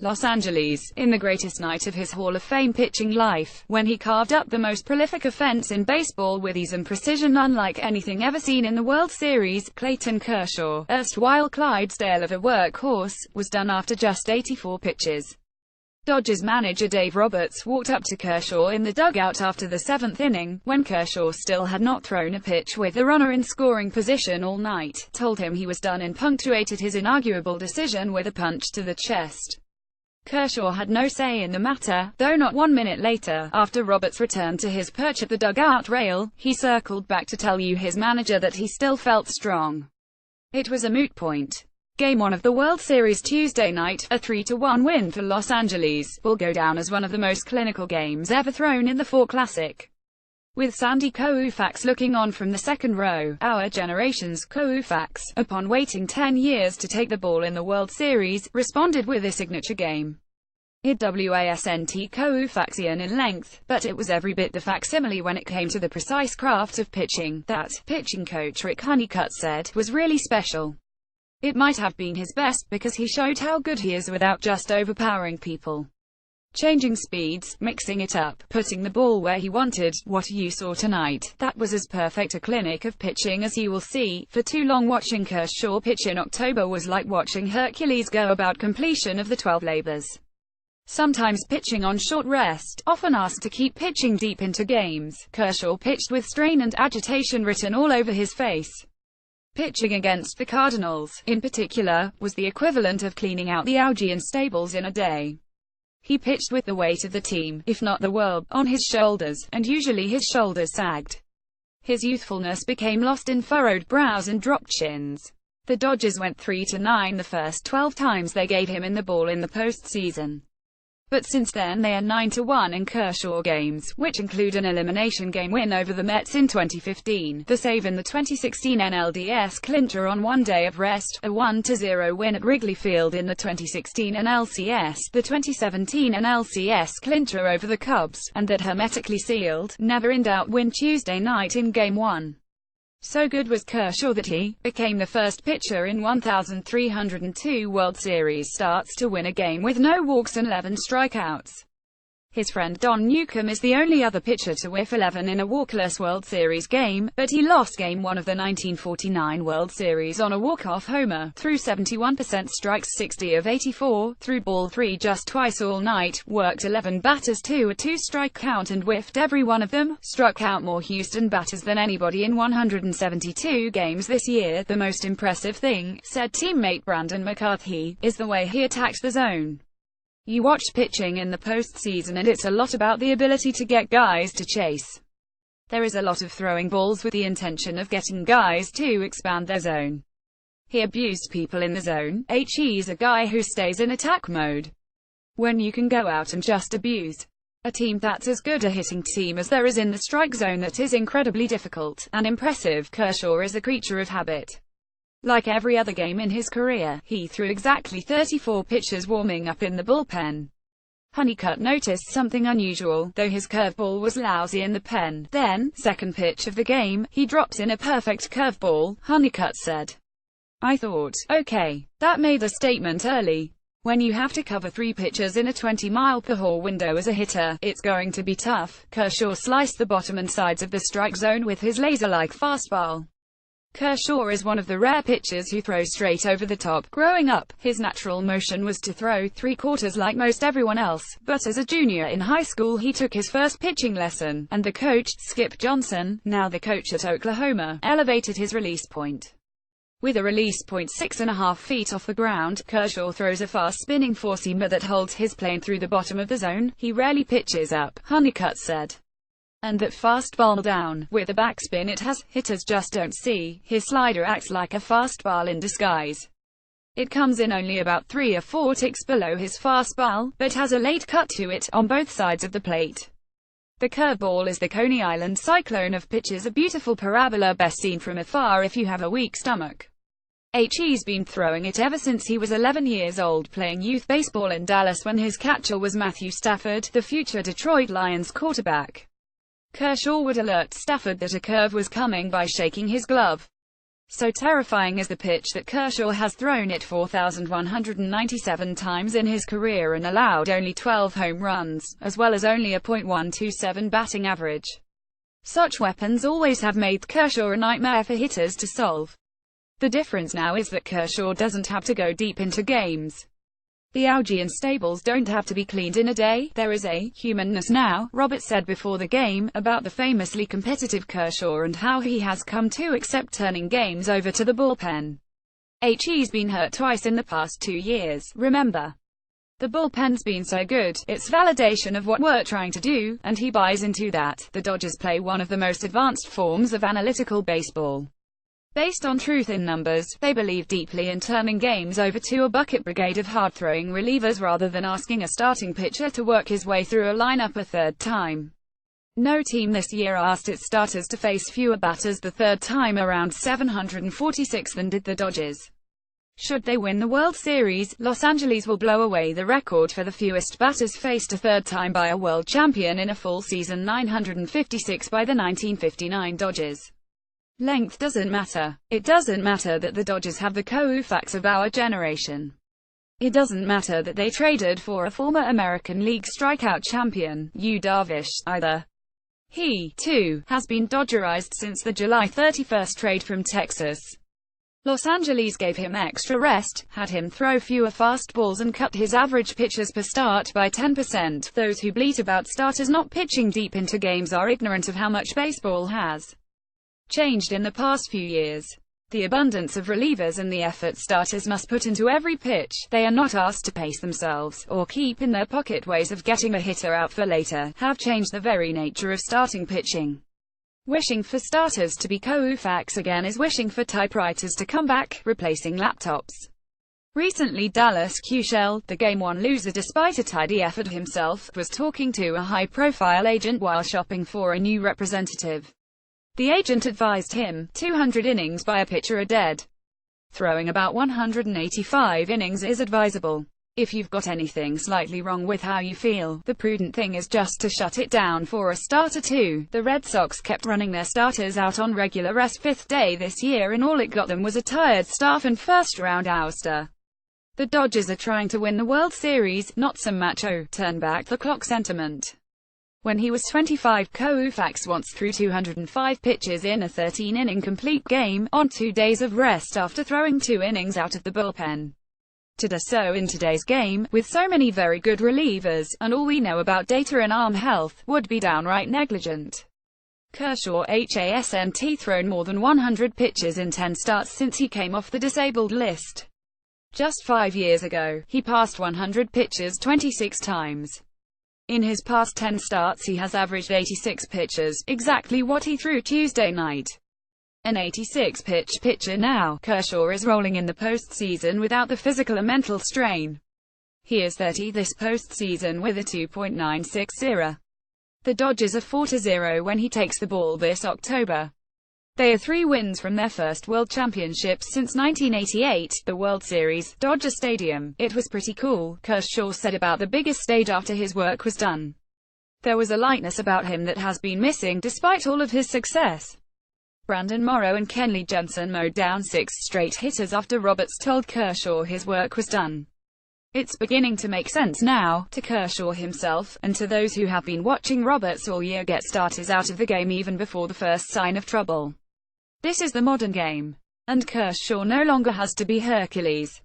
Los Angeles, in the greatest night of his Hall of Fame pitching life, when he carved up the most prolific offense in baseball with ease and precision unlike anything ever seen in the World Series. Clayton Kershaw, erstwhile Clydesdale of a workhorse, was done after just 84 pitches. Dodgers manager Dave Roberts walked up to Kershaw in the dugout after the seventh inning, when Kershaw still had not thrown a pitch with the runner in scoring position all night, told him he was done and punctuated his inarguable decision with a punch to the chest. Kershaw had no say in the matter, though not 1 minute later, after Roberts returned to his perch at the dugout rail, he circled back to tell his manager that he still felt strong. It was a moot point. Game 1 of the World Series Tuesday night, a 3-1 win for Los Angeles, will go down as one of the most clinical games ever thrown in the Ford Classic. With Sandy Koufax looking on from the second row, our generation's Koufax, upon waiting 10 years to take the ball in the World Series, responded with a signature game. It wasn't Koufaxian in length, but it was every bit the facsimile when it came to the precise craft of pitching, that, pitching coach Rick Honeycutt said, was really special. It might have been his best, because he showed how good he is without just overpowering people. Changing speeds, mixing it up, putting the ball where he wanted. What you saw tonight, that was as perfect a clinic of pitching as you will see. For too long watching Kershaw pitch in October was like watching Hercules go about completion of the 12 labors. Sometimes pitching on short rest, often asked to keep pitching deep into games, Kershaw pitched with strain and agitation written all over his face. Pitching against the Cardinals, in particular, was the equivalent of cleaning out the algae in stables in a day. He pitched with the weight of the team, if not the world, on his shoulders, and usually his shoulders sagged. His youthfulness became lost in furrowed brows and dropped chins. The Dodgers went 3-9 the first 12 times they gave him in the ball in the postseason. But since then they are 9-1 in Kershaw games, which include an elimination game win over the Mets in 2015, the save in the 2016 NLDS clincher on one day of rest, a 1-0 win at Wrigley Field in the 2016 NLCS, the 2017 NLCS clincher over the Cubs, and that hermetically sealed, never-in-doubt win Tuesday night in Game 1. So good was Kershaw that he became the first pitcher in 1,302 World Series starts to win a game with no walks and 11 strikeouts. His friend Don Newcombe is the only other pitcher to whiff 11 in a walkless World Series game, but he lost Game 1 of the 1949 World Series on a walk-off homer, threw 71% strikes 60 of 84, threw ball 3 just twice all night, worked 11 batters to a 2-strike count and whiffed every one of them, struck out more Houston batters than anybody in 172 games this year. The most impressive thing, said teammate Brandon McCarthy, is the way he attacked the zone. You watch pitching in the postseason and it's a lot about the ability to get guys to chase. There is a lot of throwing balls with the intention of getting guys to expand their zone. He abused people in the zone. He's a guy who stays in attack mode. When you can go out and just abuse a team that's as good a hitting team as there is in the strike zone, that is incredibly difficult and impressive. Kershaw is a creature of habit. Like every other game in his career, he threw exactly 34 pitches warming up in the bullpen. Honeycutt noticed something unusual, though his curveball was lousy in the pen. Then, second pitch of the game, he drops in a perfect curveball, Honeycutt said. I thought, okay, that made a statement early. When you have to cover 3 pitches in a 20-mile-per-hour window as a hitter, it's going to be tough. Kershaw sliced the bottom and sides of the strike zone with his laser-like fastball. Kershaw is one of the rare pitchers who throw straight over the top. Growing up, his natural motion was to throw 3/4 like most everyone else, but as a junior in high school he took his first pitching lesson, and the coach, Skip Johnson, now the coach at Oklahoma, elevated his release point. With a release point 6.5 feet off the ground, Kershaw throws a fast spinning four-seamer that holds his plane through the bottom of the zone. He rarely pitches up, Honeycutt said. And that fastball down, with a backspin it has, hitters just don't see. His slider acts like a fastball in disguise. It comes in only about 3 or 4 ticks below his fastball, but has a late cut to it, on both sides of the plate. The curveball is the Coney Island cyclone of pitches, a beautiful parabola best seen from afar if you have a weak stomach. He's been throwing it ever since he was 11 years old, playing youth baseball in Dallas when his catcher was Matthew Stafford, the future Detroit Lions quarterback. Kershaw would alert Stafford that a curve was coming by shaking his glove. So terrifying is the pitch that Kershaw has thrown it 4,197 times in his career and allowed only 12 home runs, as well as only a .127 batting average. Such weapons always have made Kershaw a nightmare for hitters to solve. The difference now is that Kershaw doesn't have to go deep into games. The algae and stables don't have to be cleaned in a day. There is a humanness now, Roberts said before the game, about the famously competitive Kershaw and how he has come to accept turning games over to the bullpen. He's been hurt twice in the past 2 years, remember? The bullpen's been so good, it's validation of what we're trying to do, and he buys into that. The Dodgers play one of the most advanced forms of analytical baseball. Based on truth in numbers, they believe deeply in turning games over to a bucket brigade of hard-throwing relievers rather than asking a starting pitcher to work his way through a lineup a third time. No team this year asked its starters to face fewer batters the third time around 746 than did the Dodgers. Should they win the World Series, Los Angeles will blow away the record for the fewest batters faced a third time by a world champion in a full season, 956 by the 1959 Dodgers. Length doesn't matter. It doesn't matter that the Dodgers have the Koufax of our generation. It doesn't matter that they traded for a former American League strikeout champion, Yu Darvish, either. He, too, has been Dodgerized since the July 31 trade from Texas. Los Angeles gave him extra rest, had him throw fewer fastballs and cut his average pitches per start by 10%. Those who bleat about starters not pitching deep into games are ignorant of how much baseball has changed in the past few years. The abundance of relievers and the effort starters must put into every pitch, they are not asked to pace themselves, or keep in their pocket ways of getting a hitter out for later, have changed the very nature of starting pitching. Wishing for starters to be Koufax again is wishing for typewriters to come back, replacing laptops. Recently Dallas Kershaw, the Game 1 loser despite a tidy effort himself, was talking to a high-profile agent while shopping for a new representative. The agent advised him, 200 innings by a pitcher are dead. Throwing about 185 innings is advisable. If you've got anything slightly wrong with how you feel, the prudent thing is just to shut it down for a start or two. The Red Sox kept running their starters out on regular rest fifth day this year and all it got them was a tired staff and first-round ouster. The Dodgers are trying to win the World Series, not some macho, turn-back-the-clock sentiment. When he was 25, Koufax once threw 205 pitches in a 13-inning complete game, on 2 days of rest after throwing 2 innings out of the bullpen. To do so in today's game, with so many very good relievers, and all we know about data and arm health, would be downright negligent. Kershaw hasn't thrown more than 100 pitches in 10 starts since he came off the disabled list. Just 5 years ago, he passed 100 pitches 26 times. In his past 10 starts he has averaged 86 pitches, exactly what he threw Tuesday night. An 86-pitch pitcher now, Kershaw is rolling in the postseason without the physical or mental strain. He is 30 this postseason with a 2.96 ERA. The Dodgers are 4-0 when he takes the ball this October. They are 3 wins from their first World Championship since 1988, the World Series, Dodger Stadium. It was pretty cool, Kershaw said about the biggest stage after his work was done. There was a lightness about him that has been missing, despite all of his success. Brandon Morrow and Kenley Jensen mowed down 6 straight hitters after Roberts told Kershaw his work was done. It's beginning to make sense now, to Kershaw himself, and to those who have been watching Roberts all year get starters out of the game even before the first sign of trouble. This is the modern game. And Kershaw no longer has to be Hercules.